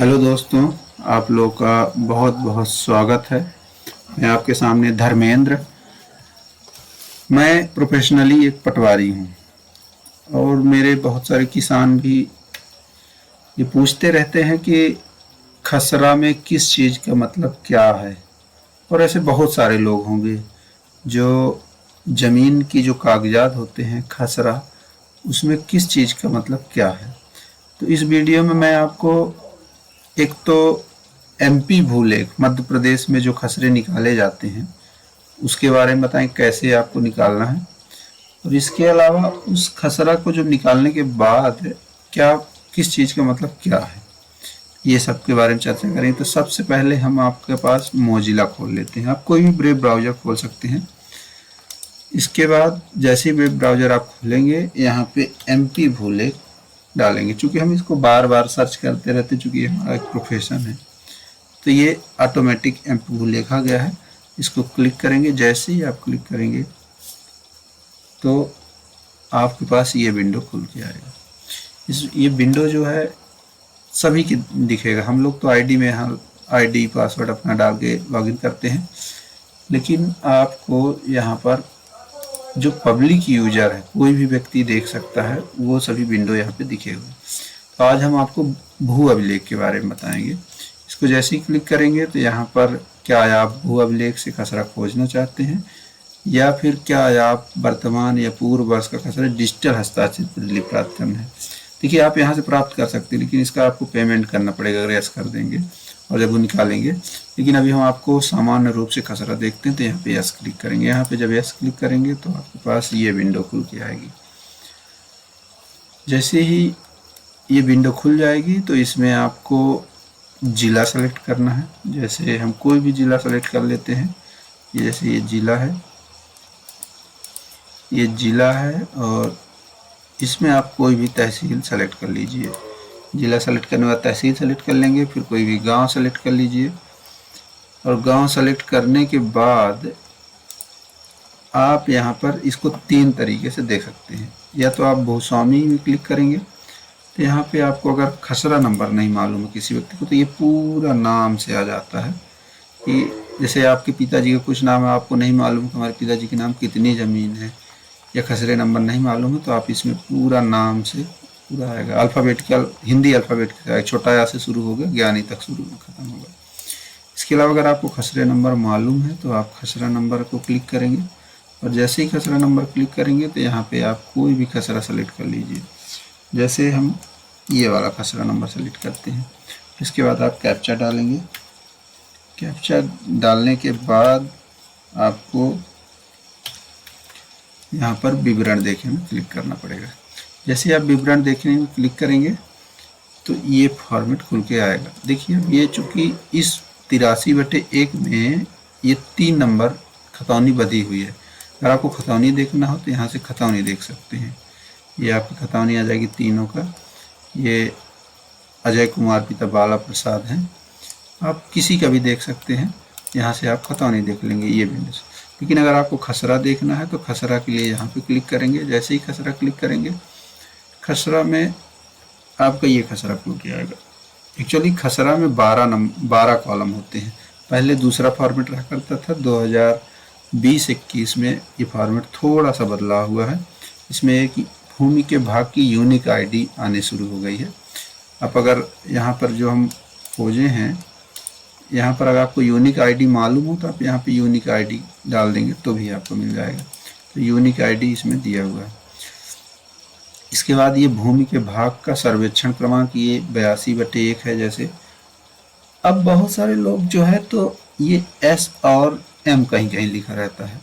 Hello दोस्तों, आप लोग का बहुत बहुत स्वागत है। मैं आपके सामने धर्मेंद्र। मैं प्रोफेशनली एक पटवारी हूँ और मेरे बहुत सारे किसान भी ये पूछते रहते हैं कि खसरा में किस चीज़ का मतलब क्या है। और ऐसे बहुत सारे लोग होंगे जो ज़मीन की जो कागजात होते हैं खसरा, उसमें किस चीज़ का मतलब क्या है। तो इस वीडियो में मैं आपको एक तो एमपी भूलेख, मध्य प्रदेश में जो खसरे निकाले जाते हैं उसके बारे में बताएं कैसे आपको निकालना है, और इसके अलावा उस खसरा को जब निकालने के बाद क्या किस चीज़ का मतलब क्या है, ये सब के बारे में चर्चा करें। तो सबसे पहले हम आपके पास मोजिला खोल लेते हैं। आप कोई भी वेब ब्राउज़र खोल सकते हैं। इसके बाद जैसे ही वेब ब्राउज़र आप खोलेंगे, यहाँ पे एमपी भूलेख डालेंगे। चूँकि हम इसको बार बार सर्च करते रहते, चूँकि हमारा एक प्रोफेशन है, तो ये ऑटोमेटिक एमपी भूलेख आ गया है। इसको क्लिक करेंगे। जैसे ही आप क्लिक करेंगे तो आपके पास ये विंडो खुल के आएगा। ये विंडो जो है सभी की दिखेगा। हम लोग तो आईडी में आईडी पासवर्ड अपना डाल के लॉगिन करते हैं, लेकिन आपको यहाँ पर जो पब्लिक यूजर है, कोई भी व्यक्ति देख सकता है, वो सभी विंडो यहाँ पे दिखेगा। तो आज हम आपको भू अभिलेख के बारे में बताएंगे। इसको जैसे ही क्लिक करेंगे तो यहाँ पर क्या आप भू अभिलेख से खसरा खोजना चाहते हैं, या फिर क्या आप वर्तमान या पूर्व वर्ष का खसरा डिजिटल हस्ताक्षरित प्रतिलिपि प्राप्त करना है। देखिए, आप यहाँ से प्राप्त कर सकते हैं, लेकिन इसका आपको पेमेंट करना पड़ेगा अगर यस कर देंगे और जब वो निकालेंगे। लेकिन अभी हम आपको सामान्य रूप से खसरा देखते हैं, तो यहाँ पे यस क्लिक करेंगे। यहाँ पे जब यस क्लिक करेंगे तो आपके पास ये विंडो खुल के आएगी। जैसे ही ये विंडो खुल जाएगी तो इसमें आपको जिला सेलेक्ट करना है। जैसे हम कोई भी जिला सेलेक्ट कर लेते हैं। ये जैसे ये जिला है, ये जिला है, और इसमें आप कोई भी तहसील सेलेक्ट कर लीजिए। जिला सेलेक्ट करने के बाद तहसील सेलेक्ट कर लेंगे, फिर कोई भी गांव सेलेक्ट कर लीजिए। और गांव सेलेक्ट करने के बाद आप यहाँ पर इसको 3 तरीके से देख सकते हैं। या तो आप भूस्वामी में क्लिक करेंगे, तो यहाँ पे आपको अगर खसरा नंबर नहीं मालूम है किसी व्यक्ति को, तो ये पूरा नाम से आ जाता है। कि जैसे आपके पिताजी का कुछ नाम है, आपको नहीं मालूम कि हमारे पिताजी के नाम कितनी ज़मीन है, या खसरे नंबर नहीं मालूम है, तो आप इसमें पूरा नाम से पूरा आएगा। अल्फ़ाबेटिकल, हिंदी अल्फ़ाबेटिकल, छोटा या से शुरू होगा, ज्ञानी तक शुरू खत्म होगा। इसके अलावा अगर आपको खसरे नंबर मालूम है तो आप खसरा नंबर को क्लिक करेंगे, और जैसे ही खसरा नंबर क्लिक करेंगे तो यहाँ पे आप कोई भी खसरा सेलेक्ट कर लीजिए। जैसे हम ये वाला खसरा नंबर सेलेक्ट करते हैं। इसके बाद आप कैप्चा डालेंगे। कैप्चा डालने के बाद आपको यहाँ पर विवरण देखने में क्लिक करना पड़ेगा। जैसे आप विवरण देखने में क्लिक करेंगे तो ये फॉर्मेट खुल के आएगा। देखिए, अब ये चूँकि इस 83/1 में ये 3 नंबर खतौनी बधी हुई है। अगर आपको खतौनी देखना हो तो यहाँ से खतौनी देख सकते हैं। ये आपकी खतौनी आ जाएगी तीनों का। ये अजय कुमार पिता बाला प्रसाद हैं। आप किसी का भी देख सकते हैं, यहाँ से आप खतौनी देख लेंगे ये विंडो से। लेकिन अगर आपको खसरा देखना है तो खसरा के लिए यहाँ पे क्लिक करेंगे। जैसे ही खसरा क्लिक करेंगे, खसरा में आपका ये खसरा खुल के आएगा। एक्चुअली खसरा में 12 कॉलम होते हैं। पहले दूसरा फॉर्मेट रहा करता था। 2020-21 में ये फॉर्मेट थोड़ा सा बदला हुआ है। इसमें एक भूमि के भाग की यूनिक आईडी आने शुरू हो गई है। अब अगर यहाँ पर जो हम खोजे हैं, यहाँ पर अगर आपको यूनिक आईडी मालूम हो तो आप यहाँ पे यूनिक आईडी डाल देंगे तो भी आपको मिल जाएगा। तो यूनिक आईडी इसमें दिया हुआ है। इसके बाद ये भूमि के भाग का सर्वेक्षण क्रमांक ये 82/1 है। जैसे अब बहुत सारे लोग जो है तो ये एस और एम कहीं कहीं लिखा रहता है।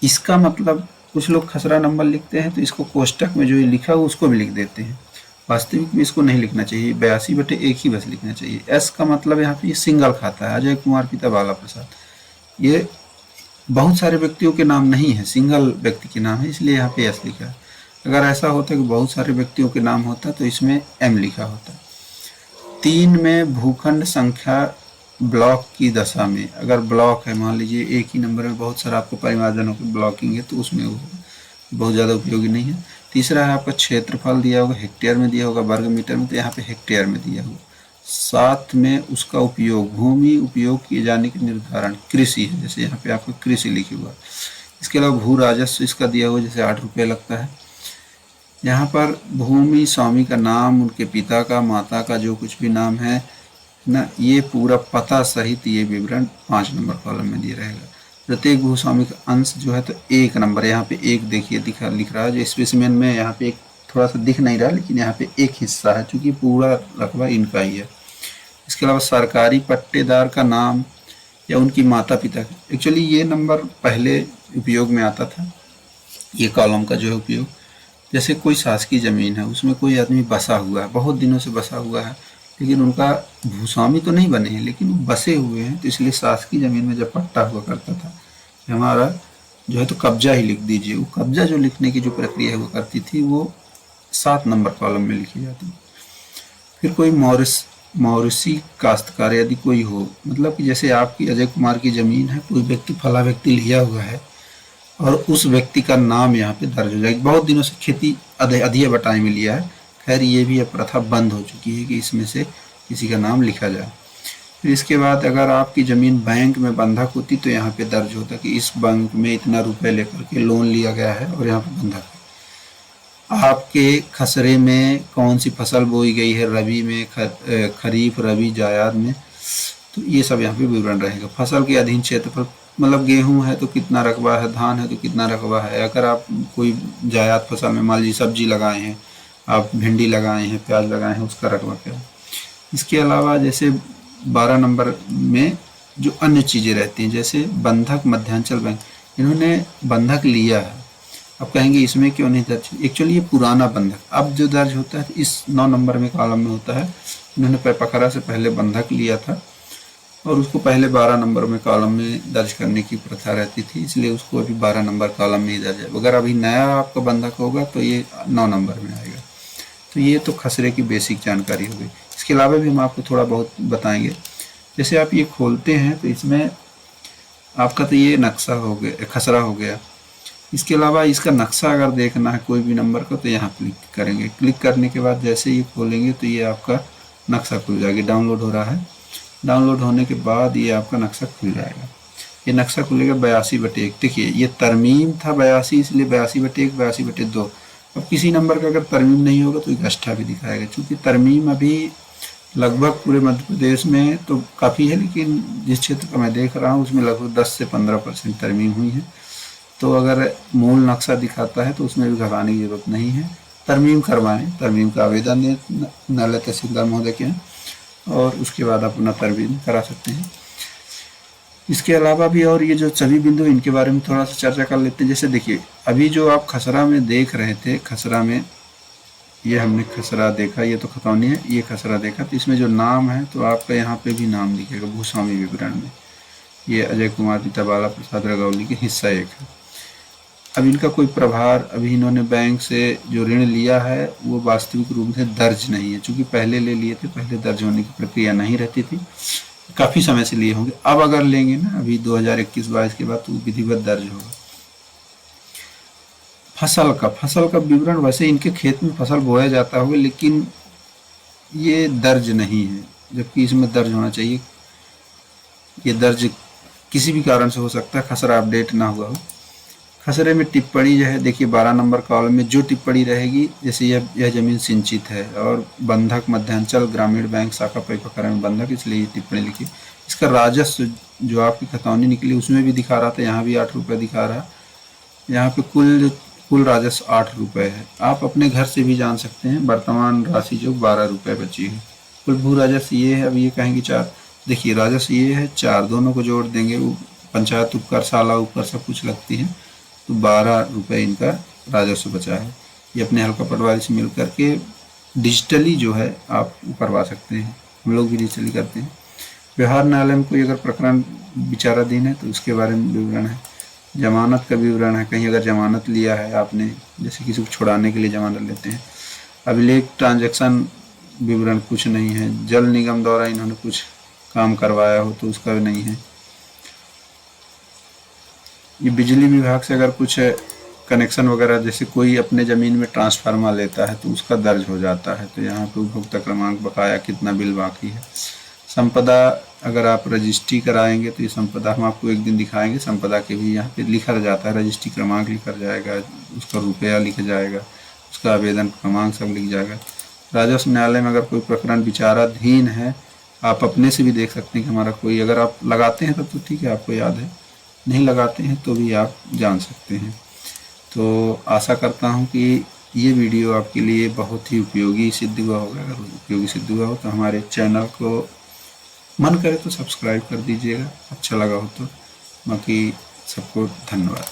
इसका मतलब कुछ लोग खसरा नंबर लिखते हैं तो इसको कोष्टक में जो ये लिखा हो उसको भी लिख देते हैं। वास्तविक में इसको नहीं लिखना चाहिए, 82/1 ही बस लिखना चाहिए। एस का मतलब यहाँ पे ये सिंगल खाता है, अजय कुमार पिता बाला प्रसाद। ये बहुत सारे व्यक्तियों के नाम नहीं है, सिंगल व्यक्ति के नाम है, इसलिए यहाँ पे एस लिखा है। अगर ऐसा होता कि बहुत सारे व्यक्तियों के नाम होता तो इसमें एम लिखा होता। 3 में भूखंड संख्या ब्लॉक की दशा में, अगर ब्लॉक है, मान लीजिए एक ही नंबर में बहुत सारा आपको परिमार्जनों की ब्लॉकिंग है, तो उसमें वो बहुत ज़्यादा उपयोगी नहीं है। तीसरा है आपका क्षेत्रफल दिया होगा, हेक्टेयर में दिया होगा, वर्ग मीटर में, तो यहाँ पे हेक्टेयर में दिया होगा। साथ में उसका उपयोग, भूमि उपयोग किए जाने के निर्धारण, कृषि है, जैसे यहाँ पे आपको कृषि लिखा हुआ है। इसके अलावा भू राजस्व इसका दिया हुआ, जैसे 8 रुपये लगता है। यहाँ पर भूमि स्वामी का नाम, उनके पिता का, माता का जो कुछ भी नाम है ना, ये पूरा पता सहित ये विवरण 5 नंबर कॉलम में दिया रहेगा। प्रत्येक भूस्वामी का अंश जो है तो 1 नंबर, यहाँ पे एक देखिए लिख रहा है, जो स्पेसिमेन में यहाँ पे एक थोड़ा सा दिख नहीं रहा, लेकिन यहाँ पे एक हिस्सा है, क्योंकि पूरा रकबा इनका ही है। इसके अलावा सरकारी पट्टेदार का नाम या उनकी माता पिता का, एक्चुअली ये नंबर पहले उपयोग में आता था, ये कॉलम का जो है उपयोग। जैसे कोई शासकीय ज़मीन है, उसमें कोई आदमी बसा हुआ है, बहुत दिनों से बसा हुआ है, लेकिन उनका भूस्वामी तो नहीं बने हैं, लेकिन वो बसे हुए हैं, तो इसलिए शासकीय ज़मीन में जब पट्टा हुआ करता था कि हमारा जो है तो कब्जा ही लिख दीजिए, वो कब्जा जो लिखने की जो प्रक्रिया हुआ करती थी वो 7 नंबर कॉलम में लिखी जाती है। फिर कोई मौरूसी काश्तकार यदि कोई हो, मतलब कि जैसे आपकी अजय कुमार की ज़मीन है, कोई व्यक्ति फला व्यक्ति लिया हुआ है और उस व्यक्ति का नाम यहाँ पे दर्ज हो जाएगा। बहुत दिनों से खेती अधिया बटाई में लिया है, खैर ये भी अब प्रथा बंद हो चुकी है कि इसमें से किसी का नाम लिखा जाए। फिर इसके बाद अगर आपकी ज़मीन बैंक में बंधक होती तो यहाँ पे दर्ज होता कि इस बैंक में इतना रुपए लेकर के लोन लिया गया है और यहाँ पे बंधक है। आपके खसरे में कौन सी फसल बोई गई है, रबी में, खरीफ, रबी, जायद में, तो ये सब यहाँ पे विवरण रहेगा। फसल के अधीन क्षेत्रफल, मतलब गेहूं है तो कितना रकबा है, धान है तो कितना रकबा है। अगर आप कोई जायद फसल में मान लीजिए सब्जी लगाए हैं, आप भिंडी लगाए हैं, प्याज लगाए हैं, उसका रकबा क्या है। इसके अलावा जैसे 12 नंबर में जो अन्य चीज़ें रहती हैं, जैसे बंधक मध्यांचल बैंक, इन्होंने बंधक लिया है, अब कहेंगे इसमें क्यों नहीं दर्ज, एक्चुअली ये पुराना बंधक अब जो दर्ज होता है इस 9 नंबर में कॉलम में होता है। इन्होंने पैपकरा से पहले बंधक लिया था और उसको पहले 12 नंबर में कॉलम में दर्ज करने की प्रथा रहती थी, इसलिए उसको अभी 12 नंबर कॉलम में ही दर्ज है। अगर अभी नया आपका बंधक होगा तो ये 9 नंबर में आएगा। तो ये तो खसरे की बेसिक जानकारी हो गई। इसके अलावा भी हम आपको थोड़ा बहुत बताएंगे। जैसे आप ये खोलते हैं तो इसमें आपका तो ये नक्शा हो गया, खसरा हो गया। इसके अलावा इसका नक्शा अगर देखना है कोई भी नंबर का तो यहाँ क्लिक करेंगे। क्लिक करने के बाद जैसे ये खोलेंगे तो ये आपका नक्शा खुल जाएगा। डाउनलोड हो रहा है, डाउनलोड होने के बाद ये आपका नक्शा खुल जाएगा। ये नक्शा खुलेगा 82/1। देखिए ये तरमीम था 82, इसलिए 82/1, 82/2। अब किसी नंबर का अगर तरमीम नहीं होगा तो एक अष्टा भी दिखाएगा। चूँकि तरमीम अभी लगभग पूरे मध्य प्रदेश में तो काफ़ी है, लेकिन जिस क्षेत्र का मैं देख रहा हूँ उसमें लगभग 10 से 15% तरमीम हुई है। तो अगर मूल नक्शा दिखाता है तो उसमें भी घबराने की जरूरत नहीं है, तरमीम करवाएं। तरमीम का आवेदन दें नायब तहसीलदार महोदय के यहाँ, और उसके बाद आप अपना तरमीम करा सकते हैं। इसके अलावा भी और ये जो सभी बिंदु इनके बारे में थोड़ा सा चर्चा कर लेते हैं। जैसे देखिए अभी जो आप खसरा में देख रहे थे, खसरा में ये हमने खसरा देखा, ये तो खतौनी है, ये खसरा देखा, तो इसमें जो नाम है तो आपका यहाँ पे भी नाम दिखेगा भूस्वामी विवरण में। ये अजय कुमार पिता बाला प्रसाद रगौली के हिस्सा 1 है। अब इनका कोई प्रभार, अभी इन्होंने बैंक से जो ऋण लिया है वो वास्तविक रूप से दर्ज नहीं है, चूँकि पहले ले लिए थे, पहले दर्ज होने की प्रक्रिया नहीं रहती थी, काफ़ी समय से लिए होंगे। अब अगर लेंगे ना अभी 2021-22 के बाद तो विधिवत दर्ज होगा। फसल का विवरण, वैसे इनके खेत में फसल बोया जाता होगा लेकिन ये दर्ज नहीं है, जबकि इसमें दर्ज होना चाहिए। ये दर्ज किसी भी कारण से हो सकता है, खसरा अपडेट ना हुआ हो। खसरे में टिप्पणी जो है देखिए 12 नंबर कॉलम में जो टिप्पणी रहेगी, जैसे यह जमीन सिंचित है और बंधक मध्यांचल ग्रामीण बैंक शाखा पैपकरा में बंधक, इसलिए ये टिप्पणी लिखी। इसका राजस्व जो आपकी खतौनी निकली उसमें भी दिखा रहा था, यहाँ भी 8 रुपये दिखा रहा है। यहाँ पे कुल राजस्व 8 रुपये है। आप अपने घर से भी जान सकते हैं, वर्तमान राशि जो 12 रुपये बची है। कुल भू राजस्व ये है, अब ये कहेंगे 4, देखिए राजस्व ये है 4, दोनों को जोड़ देंगे, वो पंचायत उपकर, शाला उपकर सब कुछ लगती है, तो 12 रुपये इनका राजस्व बचा है। ये अपने हल्का पटवारी से मिल करके डिजिटली जो है आप करवा सकते हैं, हम लोग भी डिजिटली करते हैं। व्यवहार न्यायालय में कोई अगर प्रकरण विचाराधीन है तो उसके बारे में विवरण है। जमानत का विवरण है, कहीं अगर जमानत लिया है आपने, जैसे किसी को छुड़ाने के लिए जमानत लेते हैं। अभिलेख ट्रांजैक्शन विवरण कुछ नहीं है। जल निगम द्वारा इन्होंने कुछ काम करवाया हो तो उसका भी नहीं है। ये बिजली विभाग से अगर कुछ कनेक्शन वगैरह, जैसे कोई अपने ज़मीन में ट्रांसफार्मर लेता है तो उसका दर्ज हो जाता है। तो यहाँ पे उपभोक्ता क्रमांक, बकाया, कितना बिल बाकी है। संपदा अगर आप रजिस्ट्री कराएंगे तो ये संपदा हम आपको एक दिन दिखाएंगे। संपदा के भी यहाँ पे लिखा जाता है, रजिस्ट्री क्रमांक लिखा जाएगा, उसका रुपया लिखा जाएगा, उसका आवेदन क्रमांक सब लिख जाएगा। राजस्व न्यायालय में अगर कोई प्रकरण विचाराधीन है, आप अपने से भी देख सकते हैं कि हमारा कोई, अगर आप लगाते हैं तब तो ठीक है, आपको याद है, नहीं लगाते हैं तो भी आप जान सकते हैं। तो आशा करता हूँ कि ये वीडियो आपके लिए बहुत ही उपयोगी सिद्ध हुआ होगा। अगर उपयोगी सिद्ध हुआ हो तो हमारे चैनल को मन करे तो सब्सक्राइब कर दीजिएगा, अच्छा लगा हो तो। बाकी सबको धन्यवाद।